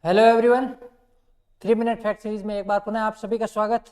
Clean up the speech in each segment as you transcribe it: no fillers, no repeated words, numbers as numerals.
Hello everyone, 3 minute fact series में एक बार पुनः आप सभी का स्वागत।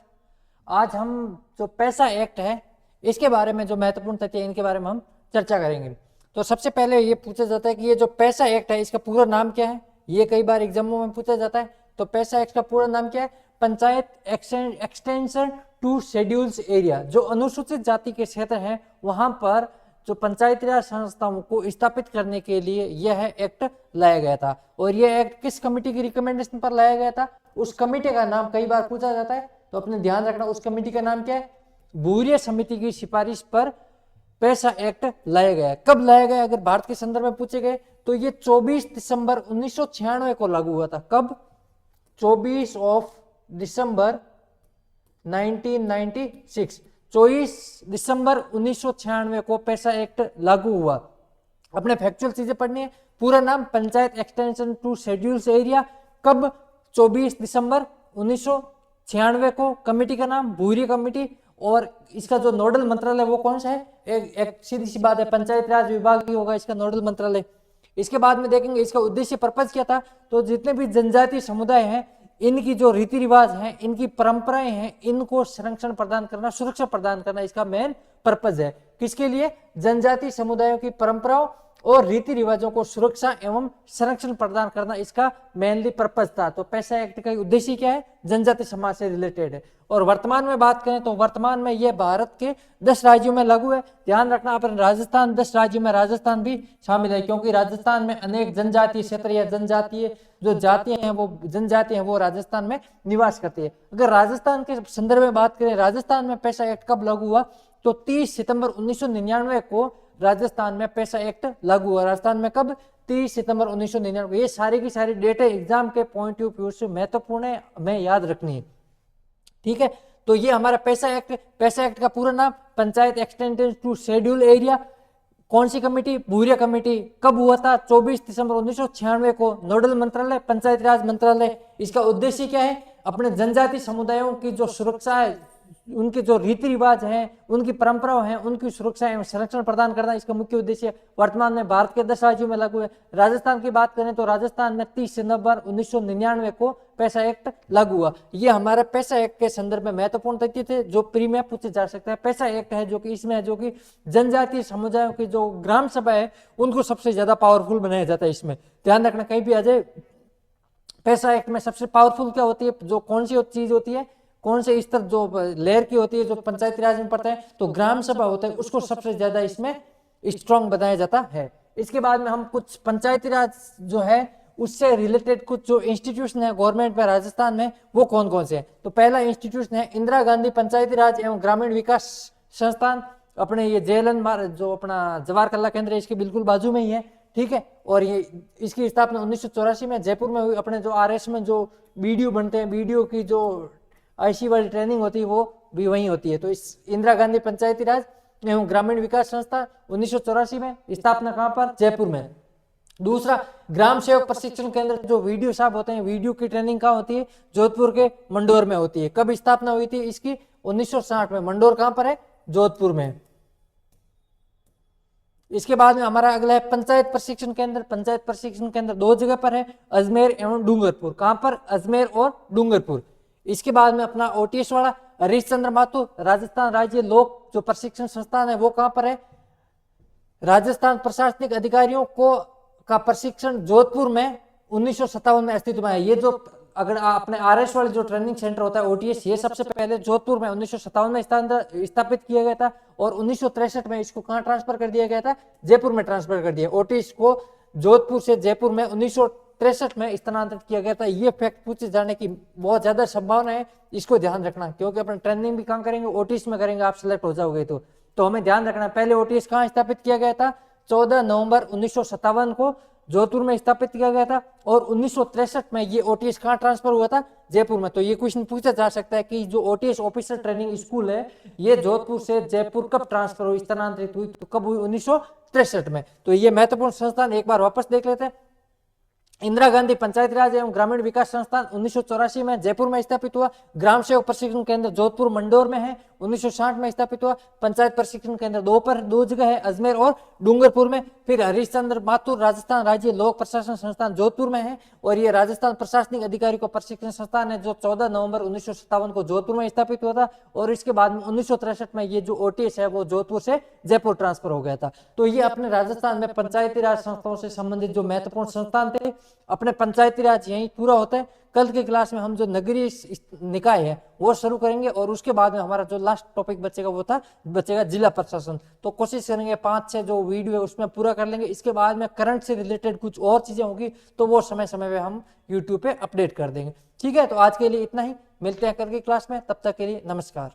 आज हम जो पैसा एक्ट है इसके बारे में जो महत्वपूर्ण तथ्य है इनके बारे में हम चर्चा करेंगे। तो सबसे पहले ये पूछा जाता है कि ये जो पैसा एक्ट है इसका पूरा नाम क्या है। ये कई बार एग्जामों में पूछा जाता है। तो पैसा एक्ट का पूरा नाम क्या है? Panchayat extension to schedules area. जो अनुसूचित जाति के क्षेत्र हैं वहां पर जो पंचायती राज संस्थाओं को स्थापित करने के लिए यह एक्ट लाया गया था। और यह एक्ट किस कमेटी की रिकमेंडेशन पर लाया गया था? उस कमेटी का नाम कई बार पूछा जाता है, तो अपने ध्यान रखना उस कमेटी का नाम क्या है। भूरिया समिति की सिफारिश पर पैसा एक्ट लाया गया। कब लाया गया? अगर भारत के संदर्भ में पूछे गए तो ये 24 दिसंबर 1996 को लागू हुआ था। कब? 24 दिसंबर 1996। 24 दिसंबर 1996 को पैसा एक्ट लागू हुआ। अपने फैक्चुअल चीजें पढ़नी है। पूरा नाम panchayat extension to schedules area. कब? 24 दिसंबर 1996 को। कमेटी का नाम भूरी कमेटी। और इसका जो नोडल मंत्रालय वो कौन सा है? एक सीधी सी बात है, पंचायत राज विभाग ही होगा इसका नोडल मंत्रालय। इसके बाद में देखेंगे इसका उद्देश्य पर्पज क्या था। तो जितने भी जनजातीय समुदाय हैं इनकी जो रीति रिवाज हैं, इनकी परंपराएं हैं, इनको संरक्षण प्रदान करना, सुरक्षा प्रदान करना इसका मेन पर्पज है। किसके लिए? जनजातीय समुदायों की परंपराओं और रीति रिवाजों को सुरक्षा एवं संरक्षण प्रदान करना इसका मेनली पर्पज था। तो पैसा एक्ट का उद्देश्य क्या है? जनजातीय समाज से रिलेटेड है। और वर्तमान में बात करें तो वर्तमान में यह भारत के 10 राज्यों में लागू है। ध्यान रखना अपन राजस्थान, 10 राज्यों में राजस्थान भी शामिल है, क्योंकि राजस्थान में अनेक जनजातीय क्षेत्र या जनजातीय जो जातियां हैं वो जनजाति हैं वो राजस्थान में निवास करती है। अगर राजस्थान के संदर्भ में बात करें, राजस्थान में पैसा एक्ट कब लागू हुआ? तो 30 सितंबर 1999 को राजस्थान में पैसा एक्ट लागू हुआ। राजस्थान में कब? 30 सितंबर 1999। ये सारी की सारी डेट एग्जाम के पॉइंट ऑफ व्यू से महत्वपूर्ण है, हमें याद रखनी है। ठीक है, तो ये हमारा पैसा एक्ट का पूरा नाम panchayat extension to schedule area. कौन सी कमेटी? भूरिया कमेटी। कब हुआ था? 24 दिसंबर 1996 को। नोडल मंत्रालय पंचायत राज मंत्रालय। इसका उद्देश्य क्या है? अपने जनजातीय समुदायों की जो सुरक्षा है, उनके जो रीति रिवाज हैं, उनकी परंपराओं हैं, उनकी सुरक्षा एवं संरक्षण प्रदान करना इसका मुख्य उद्देश्य। वर्तमान में भारत के 10 राज्यों में लागू है। राजस्थान की बात करें तो राजस्थान में 30 सितंबर 1999 को पैसा एक्ट लागू हुआ। ये हमारे पैसा एक्ट के संदर्भ में महत्वपूर्ण तथ्य थे जो प्री में पूछे जा सकते हैं। पैसा एक्ट है जो कि इसमें है जो कि जनजातीय समुदायों की जो ग्राम सभा है उनको सबसे ज्यादा पावरफुल बनाया जाता है। इसमें ध्यान रखना कहीं भी आ जाए, पैसा एक्ट में सबसे पावरफुल क्या होती है, जो कौन सी चीज होती है, कौन से स्तर जो लेयर की होती है, जो पंचायती राज में पड़ता है, तो ग्राम सभा होता है, उसको सबसे ज्यादा इसमें स्ट्रॉन्ग बनाया जाता है। इसके बाद में हम कुछ पंचायती राज जो है उससे रिलेटेड कुछ जो इंस्टीट्यूशन है गवर्नमेंट में राजस्थान में वो कौन कौन से हैं। तो पहला इंस्टीट्यूशन है इंदिरा गांधी पंचायती राज एवं ग्रामीण विकास संस्थान। अपने ये जेएलएन जो अपना जवाहर कला केंद्र है इसके बिल्कुल बाजू में ही है। ठीक है, और ये इसकी स्थापना 1984 में जयपुर में हुई। अपने जो आरएस में जो बीडीओ बनते हैं, बीडीओ की जो आईसी वाली ट्रेनिंग होती है वो भी वहीं होती है। तो इस इंदिरा गांधी पंचायती राज एवं ग्रामीण विकास संस्था 1984 में, स्थापना कहां पर? जयपुर में। दूसरा, ग्राम सेवक प्रशिक्षण केंद्र, जो वीडियो साहब होते हैं, वीडियो की ट्रेनिंग कहां होती है? जोधपुर के मंडोर में होती है। कब स्थापना हुई थी इसकी? 1960 में। मंडोर कहां पर है? जोधपुर में। इसके बाद में हमारा अगला है पंचायत प्रशिक्षण केंद्र। पंचायत प्रशिक्षण केंद्र 2 जगह पर है, अजमेर एवं डूंगरपुर। कहां पर? अजमेर और डूंगरपुर। इसके बाद में अपना ओटीएस वाला हरीश चंद्र माथुर राजस्थान राज्य लोक जो प्रशिक्षण संस्थान है वो कहां पर है? राजस्थान प्रशासनिक अधिकारियों को का प्रशिक्षण जोधपुर में 1957 में अस्तित्व में है। ये जो अगर अपने आरएस वाले जो ट्रेनिंग सेंटर होता है ओटीएस, ये सबसे पहले जोधपुर में 1957 में स्थापित किया गया था और 1963 में इसको कहां ट्रांसफर कर दिया गया था? जयपुर में ट्रांसफर कर दिया। ओटीएस को जोधपुर से जयपुर में 1963 में स्थानांतरित किया गया था। ये फैक्ट पूछे जाने की बहुत ज्यादा संभावना है, इसको ध्यान रखना, क्योंकि अपन ट्रेनिंग भी कहां करेंगे? ओटीएस में करेंगे, आप सिलेक्ट हो जाओगे तो हमें ध्यान रखना। पहले ओटीएस कहां स्थापित किया गया था? 14 नवंबर 1957 को जोधपुर में स्थापित किया गया था और 1963 में ये ओटीएस कहां ट्रांसफर हुआ था? जयपुर में। तो ये क्वेश्चन पूछा जा सकता है कि जो ओटीएस ऑफिसर ट्रेनिंग स्कूल है ये जोधपुर से जयपुर कब ट्रांसफर हुई, स्थानांतरित हुई? तो कब हुई? 1963 में। तो ये महत्वपूर्ण संस्थान एक बार वापस देख लेते हैं। इंदिरा गांधी पंचायती राज एवं ग्रामीण विकास संस्थान 1984 में जयपुर में स्थापित हुआ। ग्राम सेवक प्रशिक्षण केंद्र जोधपुर मंडोर में है 1960 में स्थापित हुआ। पंचायत प्रशिक्षण केंद्र दो जगह है, अजमेर और डूंगरपुर में। फिर हरिश्चंद्र माथुर राजस्थान राज्य लोक प्रशासन संस्थान जोधपुर में है, और ये राजस्थान प्रशासनिक अधिकारी को प्रशिक्षण संस्थान है जो 14 नवंबर 1957 को जोधपुर में स्थापित हुआ था। और इसके बाद में 1963 में ये जो ओटीएस है वो जोधपुर से जयपुर ट्रांसफर हो गया था। तो ये अपने राजस्थान में पंचायती राज संस्थाओं से संबंधित जो महत्वपूर्ण संस्थान थे, अपने पंचायती राज यही पूरा होता है। कल की क्लास में हम जो नगरीय निकाय है वो शुरू करेंगे, और उसके बाद में हमारा जो लास्ट टॉपिक बचेगा वो बचेगा जिला प्रशासन। तो कोशिश करेंगे 5-6 जो वीडियो है उसमें पूरा कर लेंगे। इसके बाद में करंट से रिलेटेड कुछ और चीजें होंगी तो वो समय समय पे हम यूट्यूब पे अपडेट कर देंगे। ठीक है, तो आज के लिए इतना ही, मिलते हैं कल की क्लास में, तब तक के लिए नमस्कार।